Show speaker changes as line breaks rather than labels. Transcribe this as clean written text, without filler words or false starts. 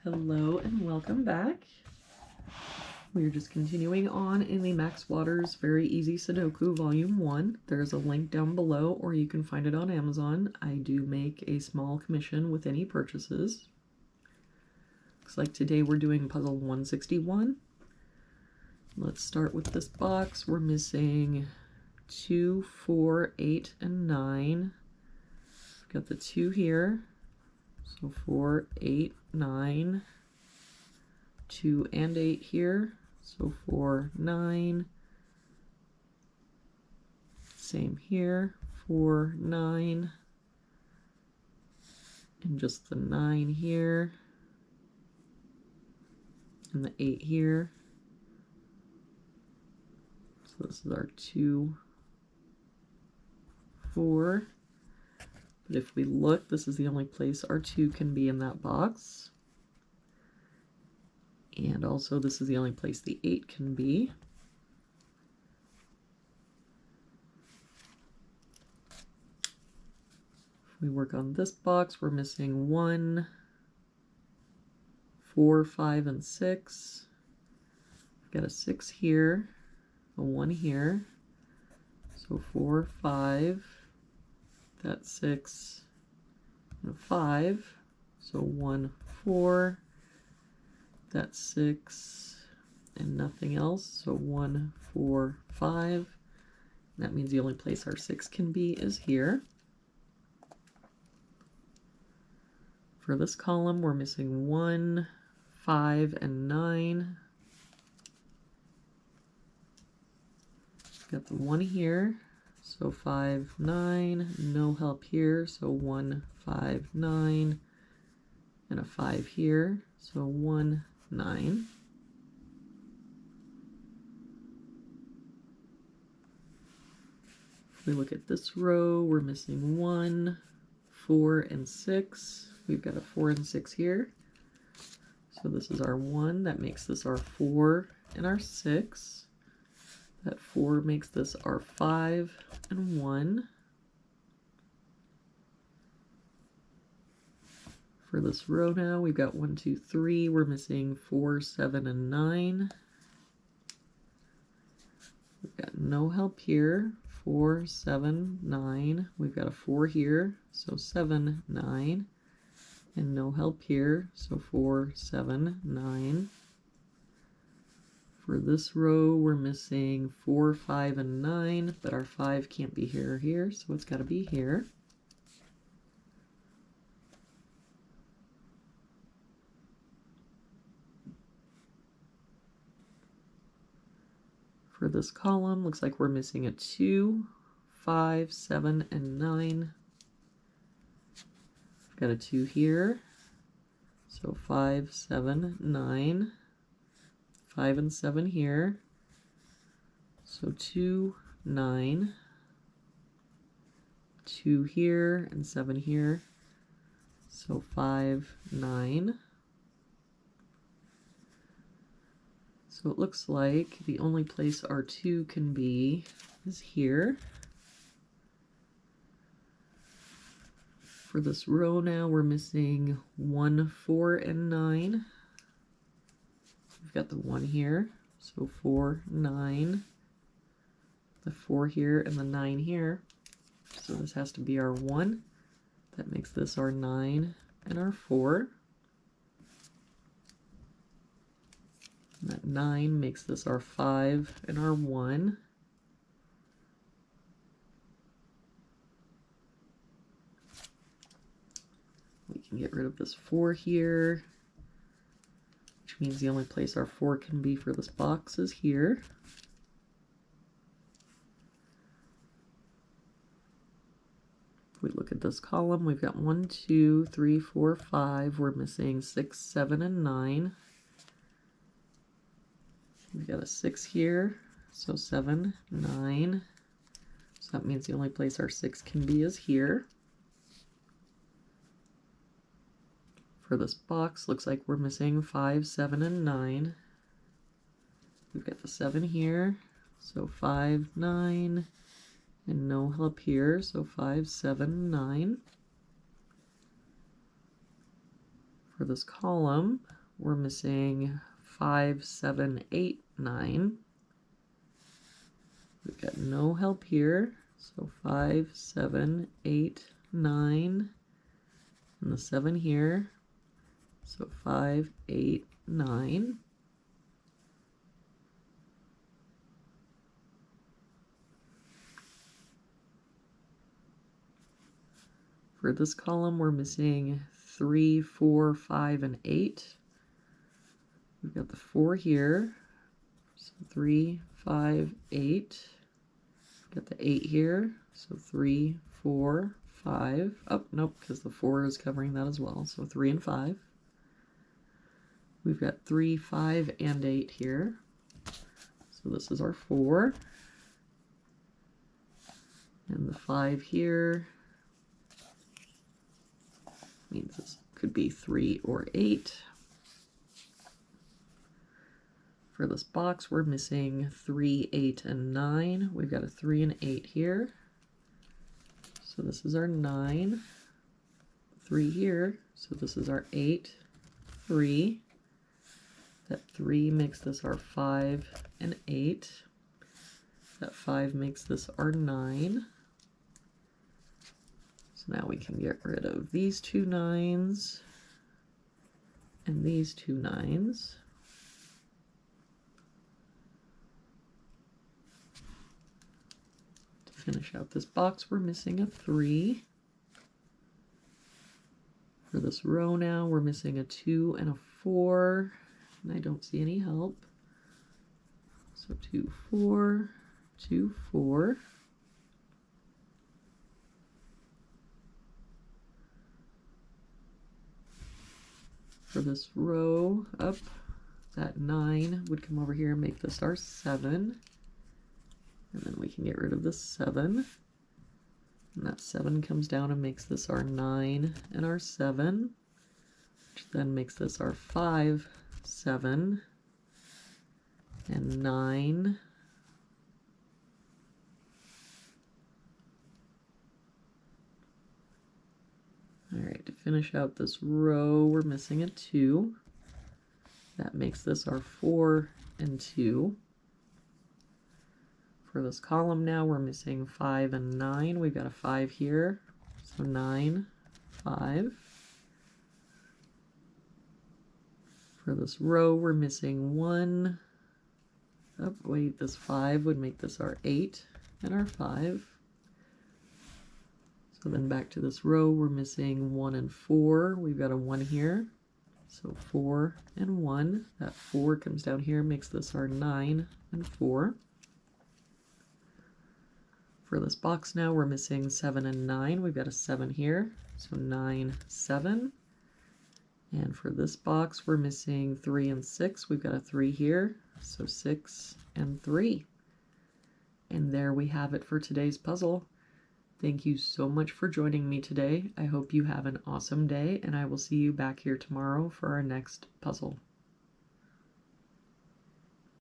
Hello and welcome back. We're just continuing on in the Max Waters Very Easy Sudoku Volume 1. There's a link down below, or you can find it on Amazon. I do make a small commission with any purchases. Looks like today we're doing puzzle 161. Let's start with this box. We're missing 2, 4, 8, and 9. We've got the 2 here. So 4, 8, 9, 2 and 8 here, so 4, 9, same here, 4, 9, and just the 9 here, and the 8 here. So this is our 2, 4. But if we look, this is the only place our 2 can be in that box. And also this is the only place the 8 can be. If we work on this box, we're missing 1, 4, 5, and 6. We've got a 6 here, a 1 here. So 4, 5. That's 6 and a 5, so 1, 4, that's 6 and nothing else, so 1, 4, 5. That means the only place our 6 can be is here. For this column, we're missing 1, 5, and 9. Got the 1 here. So 5, 9, no help here, so 1, 5, 9, and a 5 here, so 1, 9. If we look at this row, we're missing 1, 4, and 6. We've got a 4 and 6 here. So this is our 1, that makes this our 4 and our 6. That 4 makes this our 5 and 1. For this row now, we've got 1, 2, 3. We're missing 4, 7, and 9. We've got no help here. 4, 7, 9. We've got a 4 here, so 7, 9. And no help here, so 4, 7, 9. For this row, we're missing 4, 5, and 9, but our 5 can't be here or here, so it's got to be here. For this column, looks like we're missing a 2, 5, 7, and 9. We've got a 2 here, so 5, 7, 9. 5 and 7 here, so 2, 9, 2 here, and 7 here, so 5, 9. So it looks like the only place our 2 can be is here. For this row now, we're missing 1, 4, and 9. We've got the 1 here, so 4, 9, the 4 here, and the 9 here. So this has to be our 1. That makes this our 9 and our 4. And that 9 makes this our 5 and our 1. We can get rid of this 4 here, which means the only place our 4 can be for this box is here. If we look at this column, we've got 1, 2, 3, 4, 5. We're missing 6, 7, and 9. We've got a 6 here, so 7, 9. So that means the only place our 6 can be is here. For this box, looks like we're missing 5, 7, and 9. We've got the 7 here, so 5, 9, and no help here, so 5, 7, 9. For this column, we're missing 5, 7, 8, 9. We've got no help here. So 5, 7, 8, 9, and the 7 here. So 5, 8, 9. For this column, we're missing 3, 4, 5, and 8. We've got the 4 here. So 3, 5, 8. We've got the 8 here. So 3, 4, 5. Oh, nope, because the 4 is covering that as well. So 3 and 5. We've got 3, 5, and 8 here. So this is our 4. And the 5 here means this could be 3 or 8. For this box, we're missing 3, 8, and 9. We've got a 3 and 8 here. So this is our 9. 3 here. So this is our 8, 3. That 3 makes this our 5 and 8. That 5 makes this our 9. So now we can get rid of these 2 9s and these 2 9s. To finish out this box, we're missing a 3. For this row now, we're missing a 2 and a 4, and I don't see any help. So 2, 4, 2, 4. For this row up, that 9 would come over here and make this our 7. And then we can get rid of the 7. And that 7 comes down and makes this our 9 and our 7, which then makes this our 5, 7, and 9. All right, to finish out this row, we're missing a 2. That makes this our 4 and 2. For this column now, we're missing 5 and 9. We've got a 5 here, so 9, 5. For this row, we're missing 1. Oh, wait, this 5 would make this our 8 and our 5. So then back to this row, we're missing 1 and 4. We've got a 1 here, so 4 and 1. That 4 comes down here, makes this our 9 and 4. For this box now, we're missing 7 and 9. We've got a 7 here, so 9, 7. And for this box, we're missing 3 and 6. We've got a 3 here, so 6 and 3. And there we have it for today's puzzle. Thank you so much for joining me today. I hope you have an awesome day, and I will see you back here tomorrow for our next puzzle.